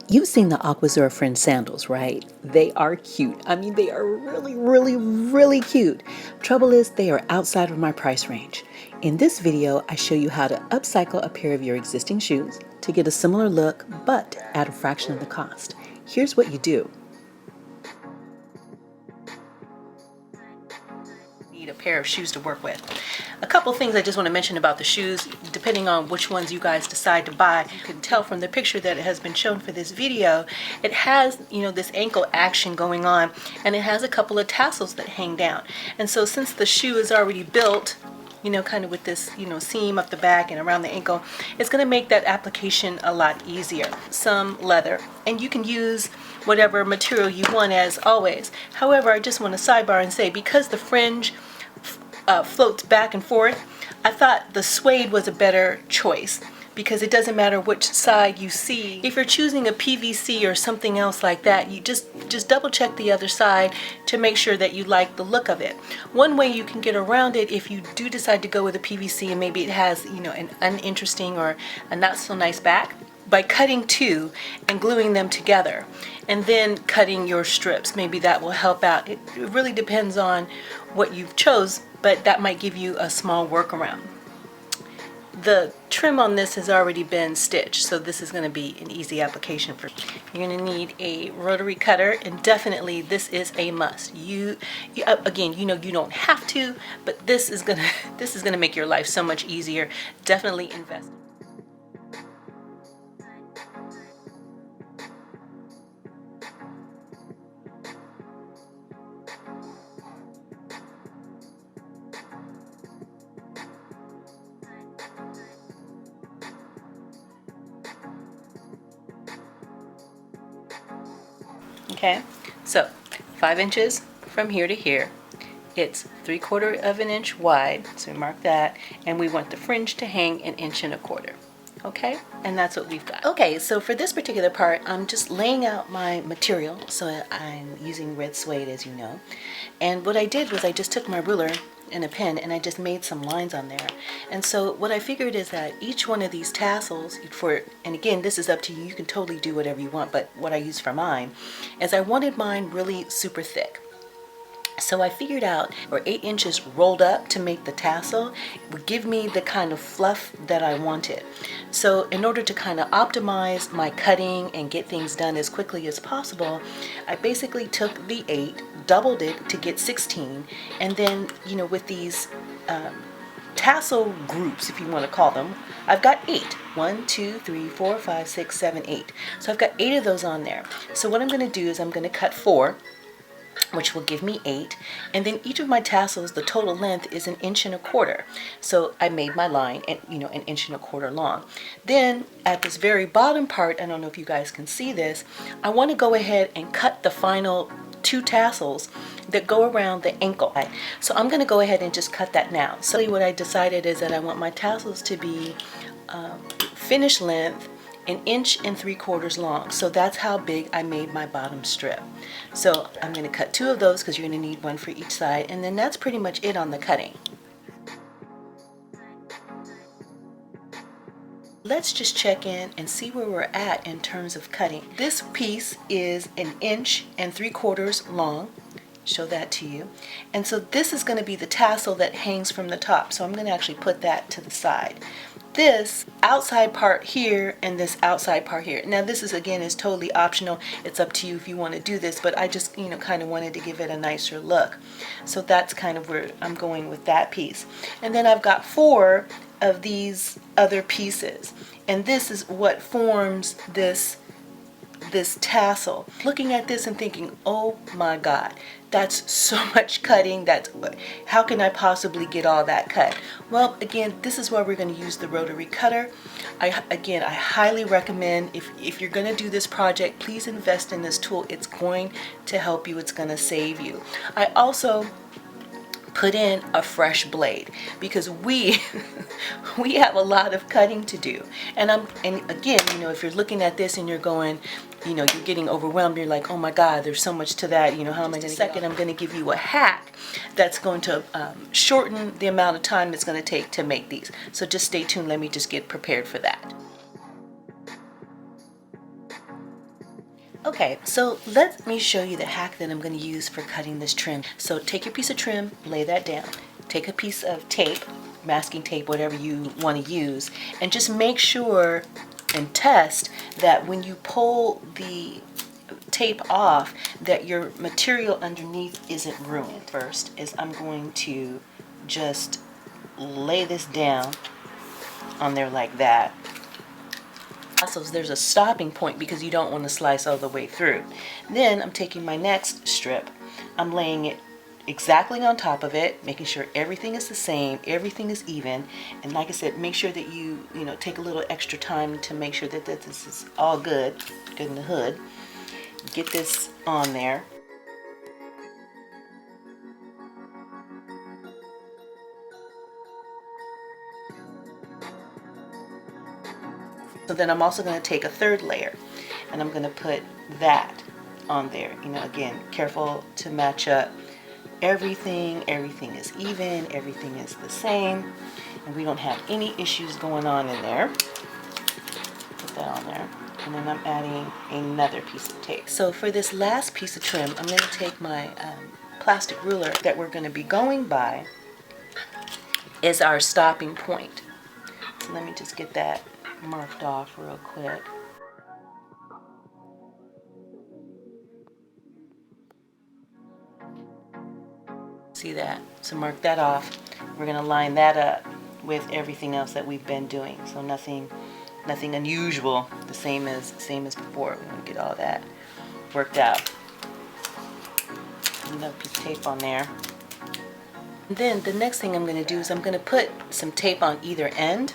You've seen the Aquazurra Fringe Sandals, right? They are cute. I mean, they are really, really, really cute. Trouble is, they are outside of my price range. In this video, I show you how to upcycle a pair of your existing shoes to get a similar look, but at a fraction of the cost. Here's what you do. Need a pair of shoes to work with. A couple things I just want to mention about the shoes, depending on which ones you guys decide to buy. You can tell from the picture that has been shown for this video, it has, this ankle action going on, and it has a couple of tassels that hang down. And so since the shoe is already built, kind of with this, seam up the back and around the ankle, it's going to make that application a lot easier. Some leather, and you can use whatever material you want as always. However, I just want to sidebar and say, because the fringe floats back and forth, I thought the suede was a better choice, because it doesn't matter which side you see. If you're choosing a PVC or something else like that, you just double check the other side to make sure that you like the look of it. One way you can get around it, if you do decide to go with a PVC and maybe it has an uninteresting or a not so nice back, by cutting two and gluing them together and then cutting your strips. Maybe that will help out. It really depends on what you've chose, but that might give you a small workaround. The trim on this has already been stitched, so this is going to be an easy application for you. You're going to need a rotary cutter, and definitely this is a must. Again, you don't have to, but this is gonna make your life so much easier. Definitely invest. Okay, so 5 inches from here to here. It's 3/4 of an inch wide, so we mark that, and we want the fringe to hang 1 1/4 inches. Okay, and that's what we've got. Okay, so for this particular part, I'm just laying out my material. So I'm using red suede, as you know, and what I did was I just took my ruler and a pen and I just made some lines on there. And so what I figured is that each one of these tassels, and again, this is up to you, you can totally do whatever you want, but what I used for mine is I wanted mine really super thick. So I figured out, or 8 inches rolled up to make the tassel would give me the kind of fluff that I wanted. So in order to kind of optimize my cutting and get things done as quickly as possible, I basically took the 8, doubled it to get 16, and then, with these tassel groups, if you want to call them, I've got 8. 1, 2, 3, 4, 5, 6, 7, 8. So I've got 8 of those on there. So what I'm going to do is I'm going to cut 4, which will give me 8, and then each of my tassels, the total length is 1 1/4 inches. So I made my line at 1 1/4 inches long. Then at this very bottom part, I don't know if you guys can see this, I want to go ahead and cut the final 2 tassels that go around the ankle. So I'm going to go ahead and just cut that now. So what I decided is that I want my tassels to be finished length 1 3/4 inches long. So that's how big I made my bottom strip. So I'm going to cut 2 of those because you're going to need one for each side, and then that's pretty much it on the cutting. Let's just check in and see where we're at in terms of cutting. This piece is 1 3/4 inches long. Show that to you. And so this is going to be the tassel that hangs from the top. So I'm going to actually put that to the side. This outside part here and this outside part here. Now this is totally optional. It's up to you if you want to do this, but I just kind of wanted to give it a nicer look. So that's kind of where I'm going with that piece. And then I've got 4 of these other pieces, and this is what forms this tassel. Looking at this and thinking, oh my God, that's so much cutting. How can I possibly get all that cut? Well, again, this is why we're going to use the rotary cutter. I highly recommend, if you're going to do this project, please invest in this tool. It's going to help you. It's going to save you. I also put in a fresh blade because we have a lot of cutting to do. And again, if you're looking at this and you're going, you're getting overwhelmed, you're like, oh my God, there's so much to that, how am I going to second? I'm going to give you a hack that's going to shorten the amount of time it's going to take to make these. So just stay tuned. Let me just get prepared for that. Okay, so let me show you the hack that I'm going to use for cutting this trim. So take your piece of trim, lay that down. Take a piece of tape, masking tape, whatever you want to use, and just make sure and test that when you pull the tape off that your material underneath isn't ruined. First is I'm going to just lay this down on there like that. So there's a stopping point because you don't want to slice all the way through. Then I'm taking my next strip, I'm laying it exactly on top of it, making sure everything is the same, everything is even, and like I said, make sure that you take a little extra time to make sure that this is all good in the hood. Get this on there. So then I'm also going to take a third layer and I'm going to put that on there. Again, careful to match up everything. Everything is even, everything is the same, and we don't have any issues going on in there. Put that on there. And then I'm adding another piece of tape. So for this last piece of trim, I'm going to take my plastic ruler that we're going to be going by is our stopping point. So let me just get that marked off real quick. See that? So mark that off. We're going to line that up with everything else that we've been doing. So nothing unusual. The same as before. We're going to get all that worked out. Another piece of tape on there. And then the next thing I'm going to do is I'm going to put some tape on either end.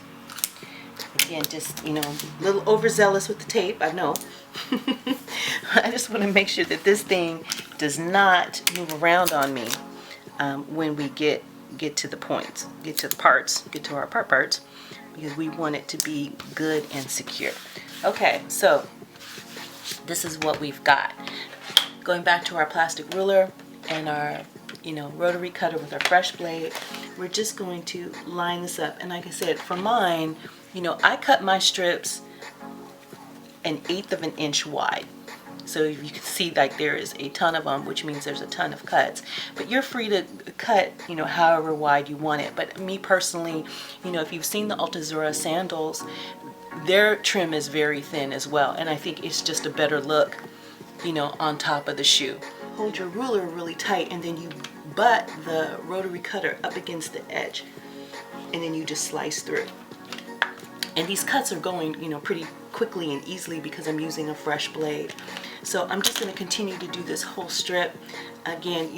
Again, just, a little overzealous with the tape, I know. I just want to make sure that this thing does not move around on me when we get to the points, get to our parts, because we want it to be good and secure. Okay, so this is what we've got. Going back to our plastic ruler and our rotary cutter with our fresh blade, we're just going to line this up. And like I said, for mine, I cut my strips 1/8 of an inch wide. So you can see like there is a ton of them, which means there's a ton of cuts. But you're free to cut, however wide you want it. But me personally, if you've seen the Aquazurra sandals, their trim is very thin as well. And I think it's just a better look, on top of the shoe. Hold your ruler really tight and then you butt the rotary cutter up against the edge. And then you just slice through. And these cuts are going, pretty quickly and easily because I'm using a fresh blade. So I'm just going to continue to do this whole strip. Again,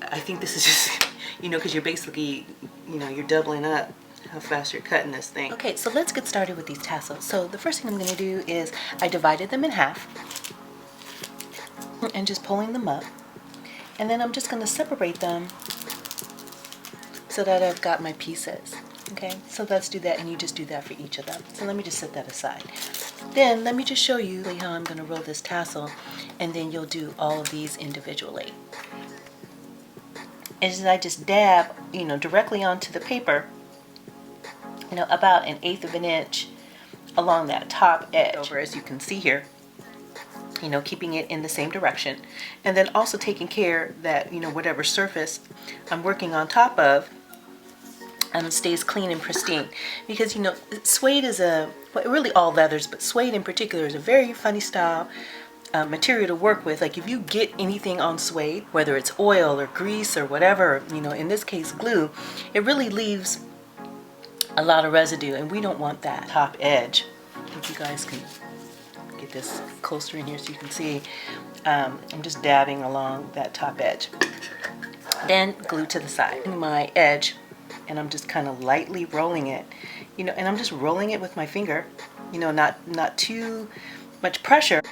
I think this is just, because you're basically, you're doubling up how fast you're cutting this thing. Okay, so let's get started with these tassels. So the first thing I'm going to do is I divided them in half and just pulling them up. And then I'm just going to separate them so that I've got my pieces. Okay, so let's do that, and you just do that for each of them. So let me just set that aside. Then let me just show you how I'm going to roll this tassel, and then you'll do all of these individually. As I just dab, directly onto the paper, about 1/8 of an inch along that top edge, over as you can see here, keeping it in the same direction, and then also taking care that whatever surface I'm working on top of stays clean and pristine, because suede is really all leathers, but suede in particular is a very funny style material to work with. Like if you get anything on suede, whether it's oil or grease or whatever, in this case glue, it really leaves a lot of residue, and we don't want that top edge. I think you guys can get this closer in here so you can see. I'm just dabbing along that top edge. Then glue to the side. My edge, and I'm just kind of lightly rolling it, and I'm just rolling it with my finger, not too much pressure.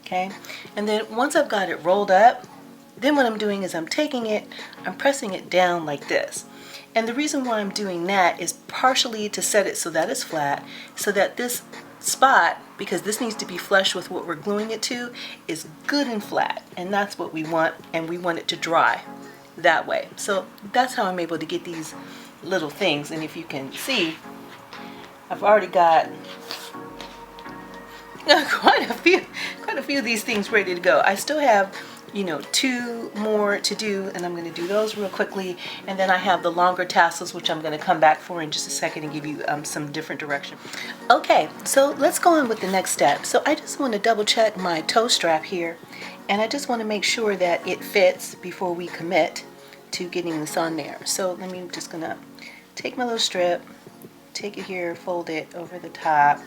Okay, and then once I've got it rolled up, then what I'm doing is I'm taking it, I'm pressing it down like this. And the reason why I'm doing that is partially to set it so that it's flat, so that this spot, because this needs to be flush with what we're gluing it to, is good and flat, and that's what we want, and we want it to dry that way. So that's how I'm able to get these little things. And if you can see, I've already got quite a few of these things ready to go. I still have, you know, 2 more to do, and I'm going to do those real quickly. And then I have the longer tassels, which I'm going to come back for in just a second and give you some different direction. Okay, so let's go on with the next step. So I just want to double check my toe strap here, and I just want to make sure that it fits before we commit to getting this on there. So let me just gonna take my little strip, take it here, fold it over the top,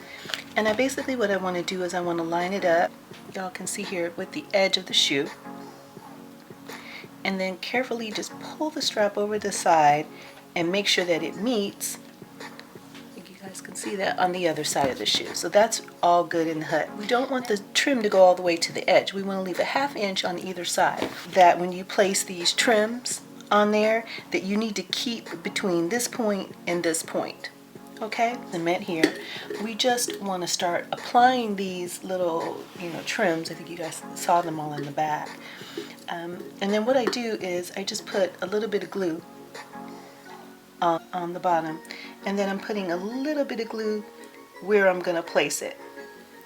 and I basically, what I want to do is I want to line it up, y'all can see here, with the edge of the shoe, and then carefully just pull the strap over the side and make sure that it meets, I think you guys can see that, on the other side of the shoe. So that's all good in the hood. We don't want the trim to go all the way to the edge. We want to leave a 1/2 inch on either side, that when you place these trims on there, that you need to keep between this point and this point. Okay, the cement here, we just want to start applying these little, you know, trims. I think you guys saw them all in the back. And then what I do is I just put a little bit of glue on the bottom, and then I'm putting a little bit of glue where I'm going to place it.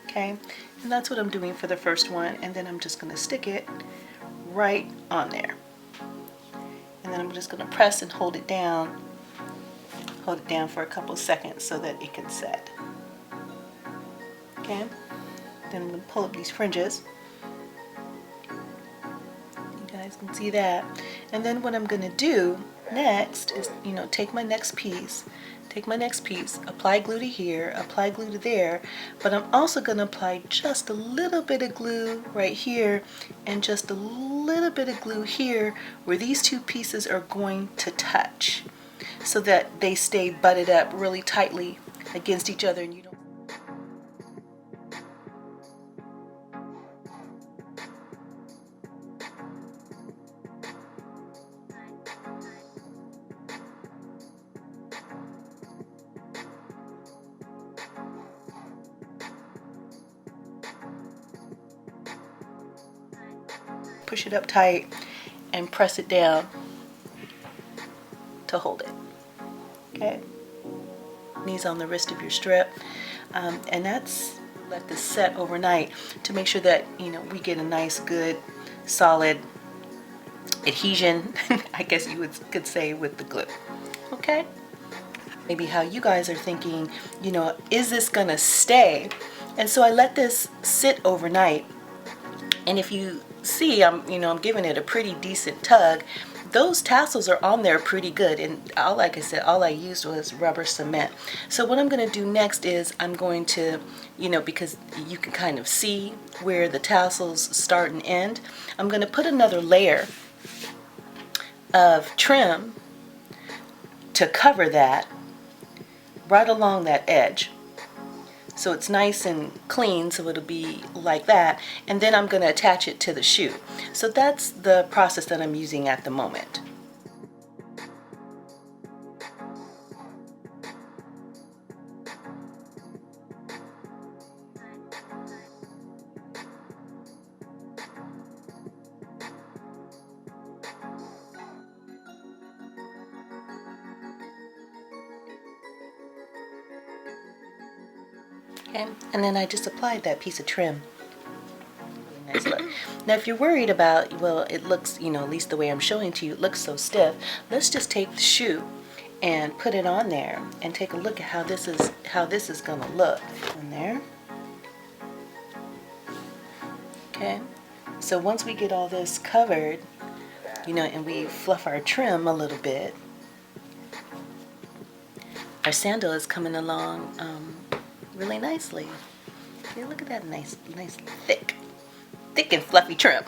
Okay, and that's what I'm doing for the first one, and then I'm just going to stick it right on there. And then I'm just going to press and hold it down for a couple seconds so that it can set. Okay, then I'm going to pull up these fringes. You guys can see that. And then what I'm going to do next is, you know, take my next piece, apply glue to here, apply glue to there, but I'm also going to apply just a little bit of glue right here and just a little bit of glue here where these 2 pieces are going to touch, so that they stay butted up really tightly against each other, and you don't push it up tight and press it down to hold it. Okay, knees on the wrist of your strip, and that's, let this set overnight to make sure that, you know, we get a nice, good, solid adhesion, I guess you could say, with the glue. Okay, maybe how you guys are thinking, you know, is this gonna stay? And so I let this sit overnight, and if you see, I'm giving it a pretty decent tug. Those tassels are on there pretty good, and like I said, all I used was rubber cement. So what I'm going to do next is I'm going to, you know, because you can kind of see where the tassels start and end, I'm going to put another layer of trim to cover that right along that edge. So it's nice and clean, so it'll be like that, and then I'm going to attach it to the shoe. So that's the process that I'm using at the moment. Okay, and then I just applied that piece of trim. Nice look. Now if you're worried about, well, it looks, you know, at least the way I'm showing to you, it looks so stiff, let's just take the shoe and put it on there and take a look at how this is going to look on there. Okay, so once we get all this covered, you know, and we fluff our trim a little bit, our sandal is coming along really nicely. Okay, look at that nice thick and fluffy trim.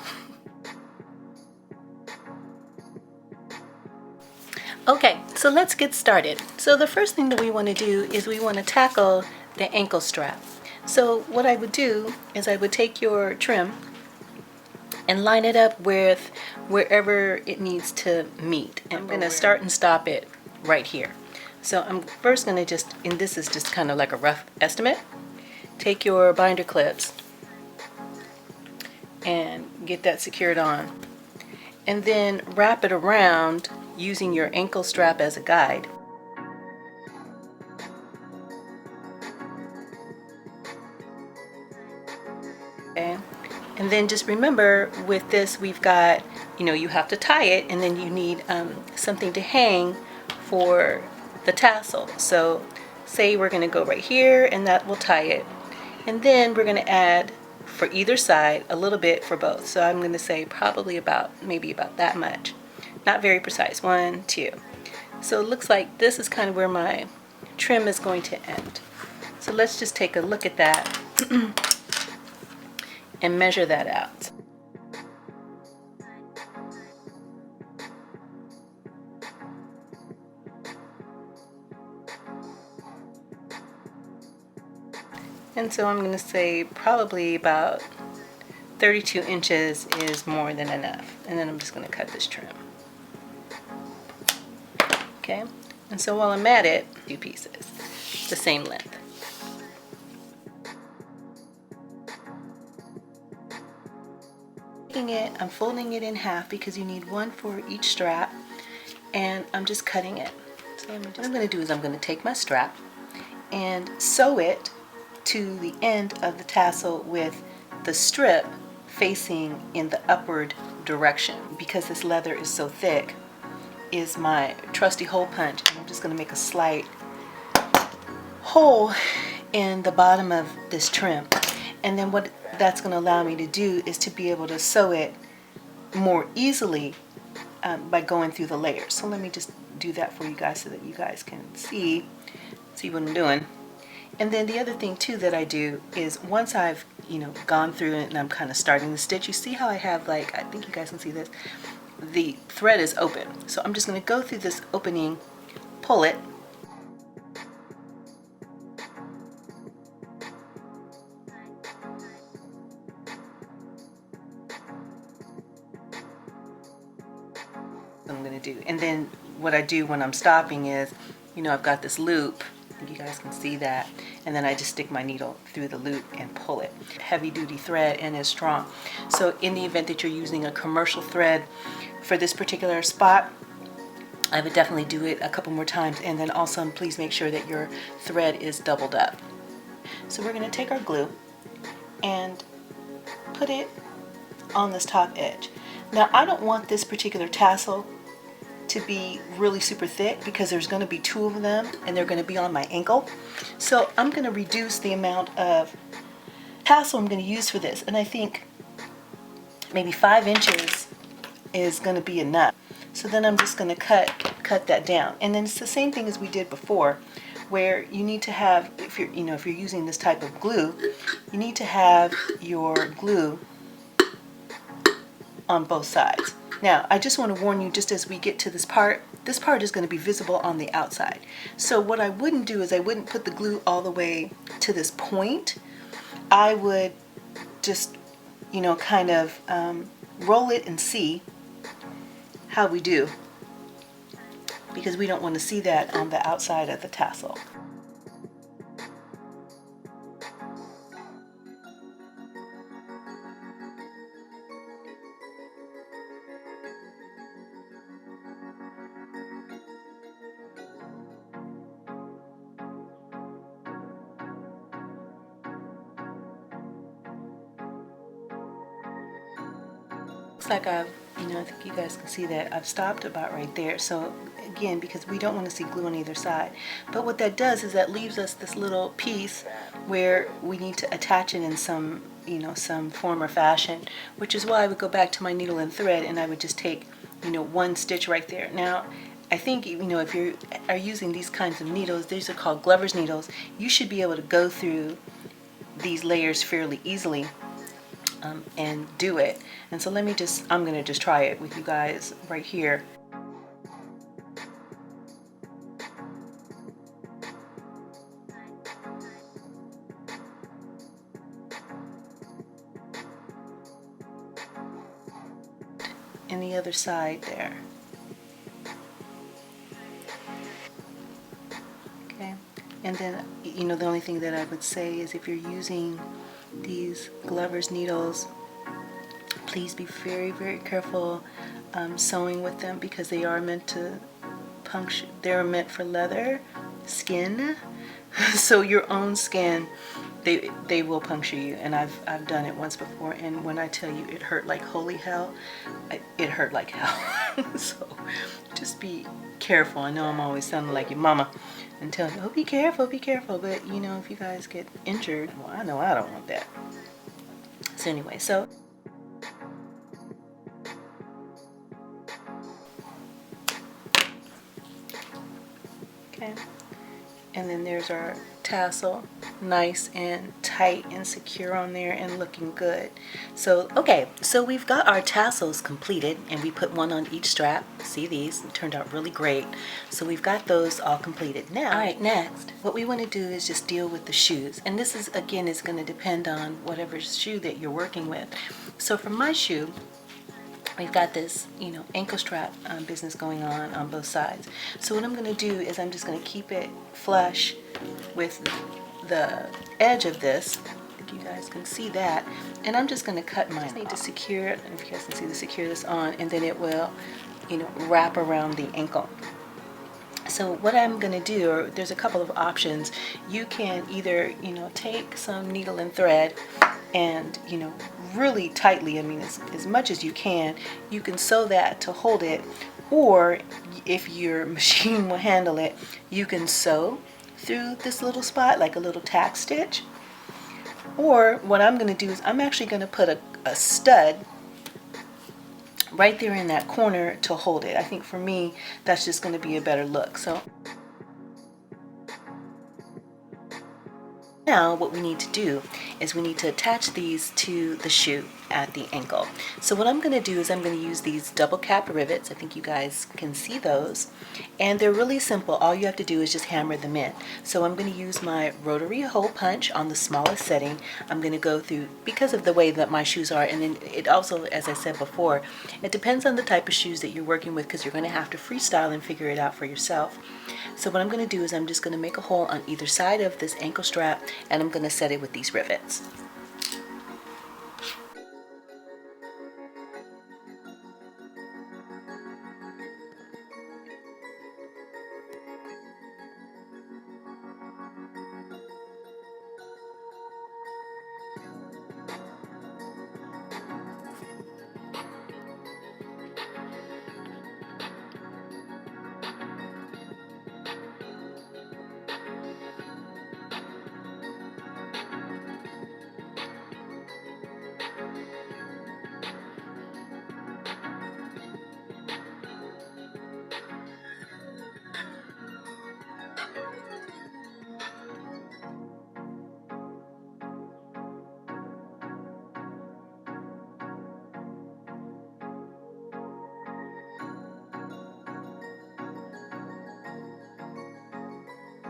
Okay, so let's get started. So the first thing that we want to do is we want to tackle the ankle strap. So what I would do is I would take your trim and line it up with wherever it needs to meet. And I'm going to start and stop it right here. So I'm first going to just, and this is just kind of like a rough estimate, take your binder clips and get that secured on, and then wrap it around using your ankle strap as a guide. Okay. And then just remember, with this we've got, you have to tie it, and then you need something to hang for the tassel. So say we're going to go right here, and that will tie it. And then we're going to add for either side a little bit for both. So I'm going to say probably maybe about that much. Not very precise. 1, 2. So it looks like this is kind of where my trim is going to end. So let's just take a look at that and measure that out. And so I'm going to say probably about 32 inches is more than enough. And then I'm just going to cut this trim. Okay, and so while I'm at it, 2 pieces, the same length. I'm folding it in half because you need one for each strap, and I'm just cutting it. So what I'm going to do is I'm going to take my strap and sew it to the end of the tassel with the strip facing in the upward direction. Because this leather is so thick, is my trusty hole punch, and I'm just going to make a slight hole in the bottom of this trim. And then what that's going to allow me to do is to be able to sew it more easily by going through the layers. So let me just do that for you guys so that you guys can see what I'm doing. And then the other thing too that I do is once I've gone through it and I'm kind of starting the stitch, you see how I have, like, I think you guys can see this, the thread is open. So I'm just going to go through this opening, pull it, I'm going to do. And then what I do when I'm stopping is, I've got this loop, I think you guys can see that, and then I just stick my needle through the loop and pull it. Heavy duty thread and is strong. So in the event that you're using a commercial thread for this particular spot, I would definitely do it a couple more times, and then also please make sure that your thread is doubled up. So we're going to take our glue and put it on this top edge. Now I don't want this particular tassel to be really super thick because there's going to be 2 of them and they're going to be on my ankle. So I'm going to reduce the amount of tassel I'm going to use for this, and I think maybe 5 inches is going to be enough. So then I'm just going to cut that down. And then it's the same thing as we did before, where you need to have, if you're using this type of glue, you need to have your glue on both sides. Now, I just want to warn you, just as we get to this part is going to be visible on the outside. So what I wouldn't do is I wouldn't put the glue all the way to this point. I would just, kind of roll it and see how we do, because we don't want to see that on the outside of the tassel. Looks like I think you guys can see that I've stopped about right there. So again, because we don't want to see glue on either side. But what that does is that leaves us this little piece where we need to attach it in some, some form or fashion, which is why I would go back to my needle and thread and I would just take, 1 stitch right there. Now, I think, if you are using these kinds of needles, these are called Glover's needles, you should be able to go through these layers fairly easily. And do it. And so I'm going to just try it with you guys right here. And the other side there. Okay. And then, you know, the only thing that I would say is if you're using these Glover's needles, please be very, very careful sewing with them, because they are meant to puncture. They're meant for leather skin, so your own skin, they will puncture you. And I've done it once before, and when I tell you it hurt like holy hell, it hurt like hell. So just be careful. I know I'm always sounding like your mama and telling you, oh, be careful, but you know, if you guys get injured, well, I know I don't want that. So anyway, so okay, and then there's our tassel, nice and tight and secure on there and looking good. So okay, so we've got our tassels completed, and we put one on each strap. See, these turned out really great. So we've got those all completed. Now, all right, next what we want to do is just deal with the shoes, and this is, again, is going to depend on whatever shoe that you're working with. So for my shoe, we've got this, you know, ankle strap business going on both sides. So what I'm going to do is I'm just going to keep it flush with the edge of this. I think you guys can see that. And I'm just going to cut mine. I need to secure it, and if you guys can see, to secure this on, and then it will, you know, wrap around the ankle. So what I'm going to do, or there's a couple of options. You can either, you know, take some needle and thread and, you know, really tightly, I mean, as much as you can sew that to hold it. Or if your machine will handle it, you can sew through this little spot like a little tack stitch. Or what I'm going to do is I'm actually going to put a stud right there in that corner to hold it. I think for me that's just going to be a better look. So now what we need to do is we need to attach these to the shoe at the ankle. So what I'm going to do is I'm going to use these double cap rivets. I think you guys can see those, and they're really simple. All you have to do is just hammer them in. So I'm going to use my rotary hole punch on the smallest setting. I'm going to go through, because of the way that my shoes are, and then it also, as I said before, it depends on the type of shoes that you're working with, because you're going to have to freestyle and figure it out for yourself. So what I'm going to do is I'm just going to make a hole on either side of this ankle strap, and I'm going to set it with these rivets.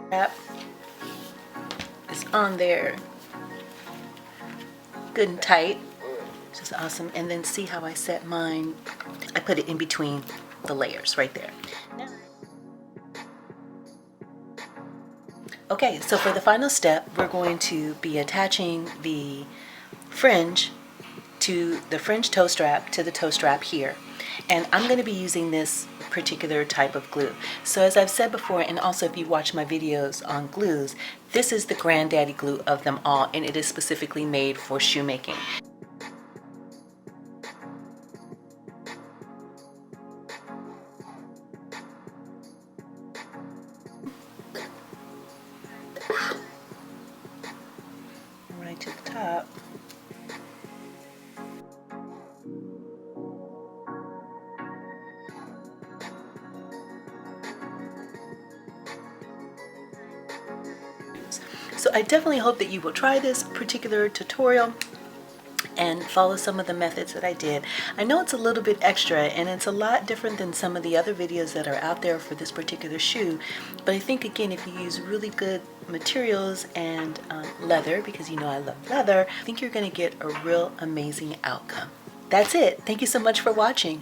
Strap is on there good and tight, which is awesome. And then see how I set mine? I put it in between the layers right there. Okay, so for the final step, we're going to be attaching the fringe to the fringe toe strap to the toe strap here. And I'm going to be using this particular type of glue. So as I've said before, and also if you watch my videos on glues, this is the granddaddy glue of them all, and it is specifically made for shoemaking. Right to the top. So I definitely hope that you will try this particular tutorial and follow some of the methods that I did. I know it's a little bit extra, and it's a lot different than some of the other videos that are out there for this particular shoe, but I think, again, if you use really good materials and leather, because you know I love leather, I think you're going to get a real amazing outcome. That's it. Thank you so much for watching.